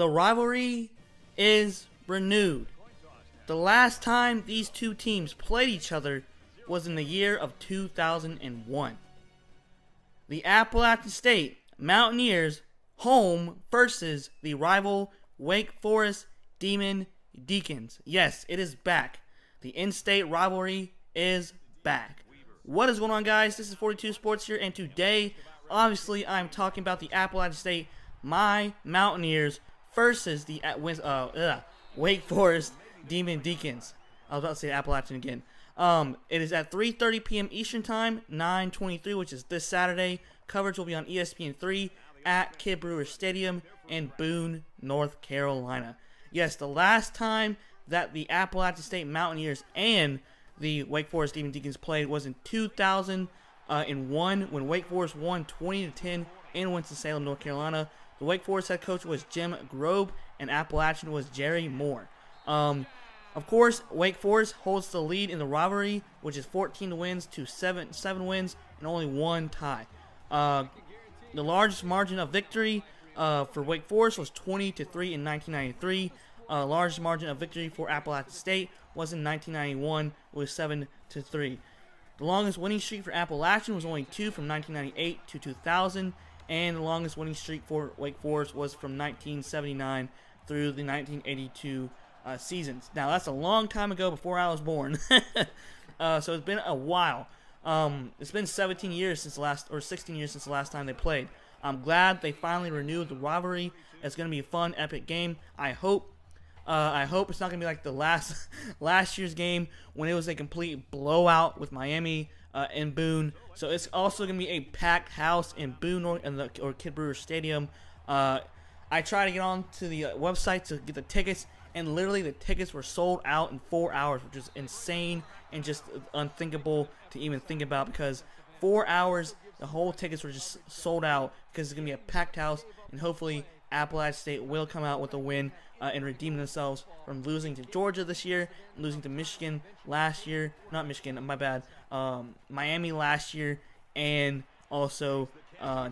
The rivalry is renewed. The last time these two teams played each other was in the year of 2001. The Appalachian State Mountaineers home versus the rival Wake Forest Deacons. Yes, it is back. The in-state rivalry is back. What is going on, guys? This is 42 Sports here, and today, obviously, I'm talking about the Appalachian State, my Mountaineers, versus the Wake Forest Deacons. I was about to say Appalachian again. It is at 3:30 p.m. Eastern Time, 9/23, which is this Saturday. Coverage will be on ESPN3 at Kid Brewer Stadium in Boone, North Carolina. Yes, the last time that the Appalachian State Mountaineers and the Wake Forest Deacons played was in 2001 when Wake Forest won 20-10 in Winston-Salem, North Carolina. The Wake Forest head coach was Jim Grobe, and Appalachian was Jerry Moore. Of course, Wake Forest holds the lead in the rivalry, which is 14 wins to 7 wins and only one tie. The largest margin of victory for Wake Forest was 20-3 in 1993. Largest margin of victory for Appalachian State was in 1991 with 7-3. The longest winning streak for Appalachian was only 2 from 1998 to 2000, and the longest winning streak for Wake Forest was from 1979 through the 1982 seasons. Now, that's a long time ago, before I was born. So it's been a while. It's been 17 years since the last, or 16 years since the last time they played. I'm glad they finally renewed the rivalry. It's going to be a fun, epic game. I hope it's not going to be like the last year's game when it was a complete blowout with Miami in Boone. So it's also going to be a packed house in Boone or Kid Brewer Stadium. I tried to get on to the website to get the tickets, and literally the tickets were sold out in 4 hours, which is insane and just unthinkable to even think about, because 4 hours, the whole tickets were just sold out, because it's going to be a packed house, and hopefully Appalachian State will come out with a win and redeem themselves from losing to Georgia this year, and losing to Michigan last year. Not Michigan, my bad. Miami last year, and also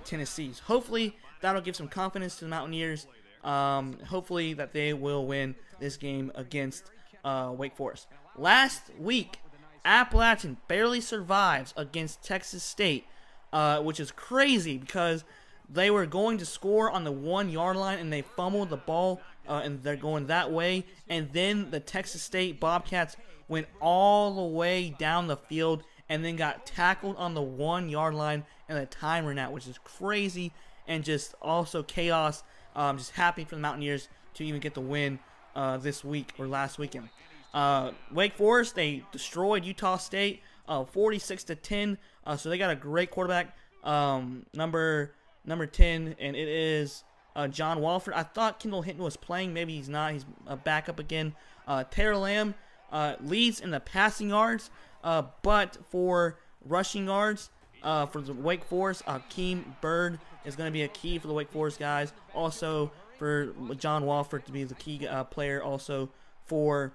Tennessee. Hopefully that'll give some confidence to the Mountaineers. Hopefully that they will win this game against Wake Forest. Last week, Appalachian barely survives against Texas State, which is crazy because they were going to score on the 1 yard line and they fumbled the ball, and they're going that way. And then the Texas State Bobcats went all the way down the field and then got tackled on the 1 yard line, and the time ran out, which is crazy and just also chaos. Just happy for the Mountaineers to even get the win this week or last weekend. Wake Forest, they destroyed Utah State 46-10. So they got a great quarterback, number 10, and it is John Walford. I thought Kendall Hinton was playing. Maybe he's not. He's a backup again. Taylor Lamb leads in the passing yards, but for rushing yards, for the Wake Forest, Akeem Byrd is going to be a key for the Wake Forest guys. Also for John Walford to be the key player also for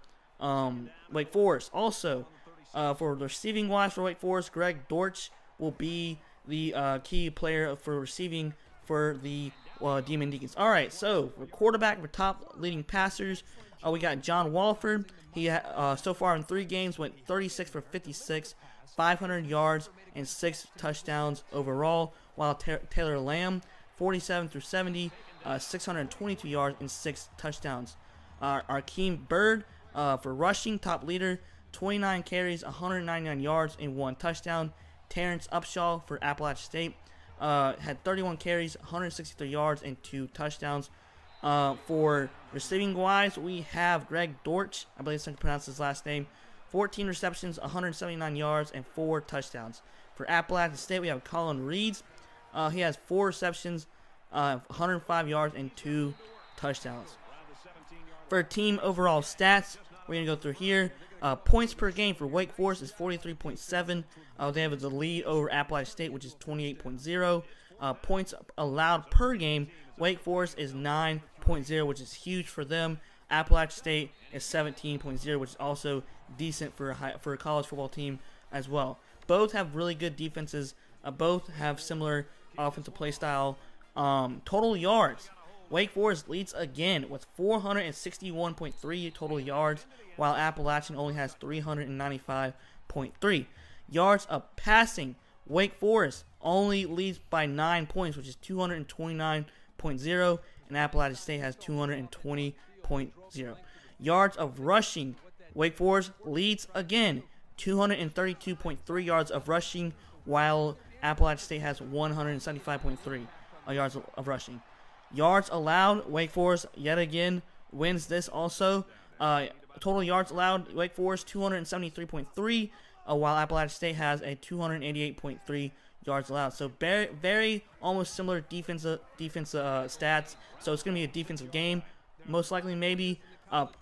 Wake Forest. Also for the receiving wise for Wake Forest, Greg Dortch will be the key player for receiving for the Deacons. All right, so for quarterback, for top leading passers, we got John Walford. He so far in 3 games went 36 for 56, 500 yards, and 6 touchdowns overall, while Taylor Lamb, 47 through 70, 622 yards and 6 touchdowns. Akeem Byrd for rushing, top leader, 29 carries, 199 yards, and 1 touchdown. Terrence Upshaw for Appalachian State had 31 carries, 163 yards, and 2 touchdowns. For receiving wise, we have Greg Dortch, I believe that's how you pronounce his last name, 14 receptions, 179 yards, and 4 touchdowns. For Appalachian State, we have Colin Reeds. He has 4 receptions, 105 yards, and 2 touchdowns. For team overall stats, we're going to go through here. Points per game for Wake Forest is 43.7. They have the lead over Appalachian State, which is 28.0. Points allowed per game, Wake Forest is 9.0, which is huge for them. Appalachian State is 17.0, which is also decent for a college football team as well. Both have really good defenses. Both have similar offensive play style. Total yards. Wake Forest leads again with 461.3 total yards, while Appalachian only has 395.3 yards of passing. Wake Forest only leads by 9 points, which is 229.0, and Appalachian State has 220.0 yards of rushing. Wake Forest leads again, 232.3 yards of rushing, while Appalachian State has 175.3 yards of rushing. Yards allowed, Wake Forest yet again wins this also. Total yards allowed, Wake Forest 273.3, while Appalachian State has a 288.3 yards allowed. So very almost similar defense stats. So it's going to be a defensive game, most likely maybe.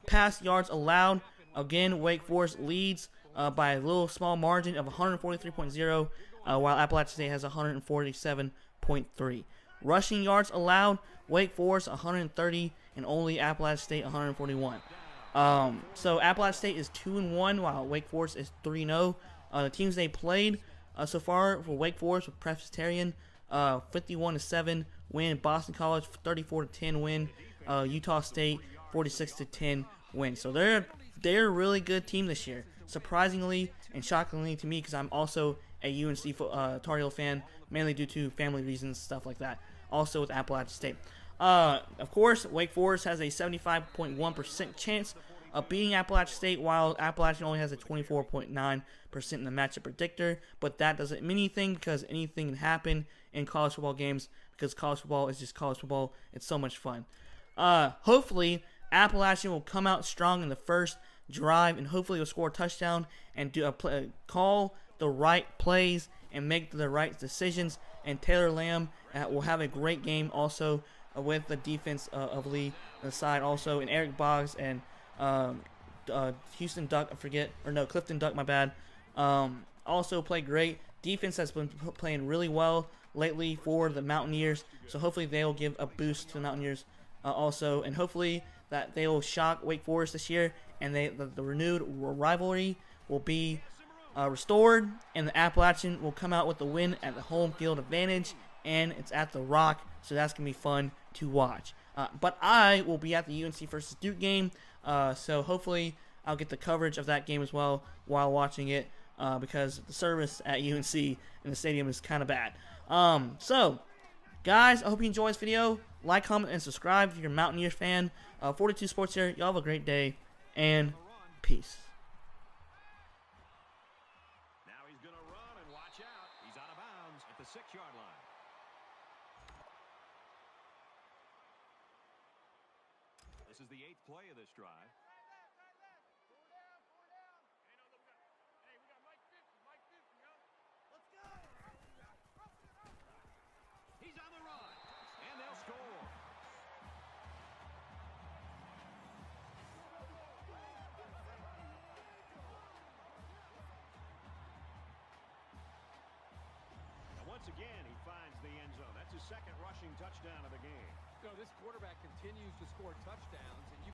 Pass yards allowed, again Wake Forest leads by a little small margin of 143.0, while Appalachian State has 147.3. Rushing yards allowed, Wake Forest 130 and only Appalachian State 141. So Appalachian State is 2-1 while Wake Forest is 3-0. The teams they played so far for Wake Forest with Presbyterian 51-7 win, Boston College 34-10 win, Utah State 46-10 win. So they're a really good team this year. Surprisingly and shockingly to me, because I'm also a UNC Tar Heel fan, mainly due to family reasons, stuff like that. Also with Appalachian State. Of course, Wake Forest has a 75.1% chance of beating Appalachian State, while Appalachian only has a 24.9% in the matchup predictor. But that doesn't mean anything, because anything can happen in college football games, because college football is just college football. It's so much fun. Hopefully, Appalachian will come out strong in the first drive, and hopefully will score a touchdown and call the right plays and make the right decisions. And Taylor Lamb will have a great game also with the defense of Lee on the side also, and Eric Boggs and Clifton Duck, my bad, also played great. Defense has been playing really well lately for the Mountaineers, so hopefully they'll give a boost to the Mountaineers also, and hopefully that they will shock Wake Forest this year, and the renewed rivalry will be restored, and the Appalachian will come out with the win at the home field advantage, and it's at the Rock, so that's going to be fun to watch. But I will be at the UNC versus Duke game, so hopefully I'll get the coverage of that game as well while watching it, because the service at UNC in the stadium is kind of bad. So, guys, I hope you enjoy this video. Like, comment, and subscribe if you're a Mountaineers fan. 42 Sports here. Y'all have a great day, and peace. Now he's going to run, and watch out. He's out of bounds at the 6-yard line. This is the 8th play of this drive. He's on the run, and they'll score. And once again, he finds the end zone. That's his second rushing touchdown of the game. You know, this quarterback continues to score touchdowns.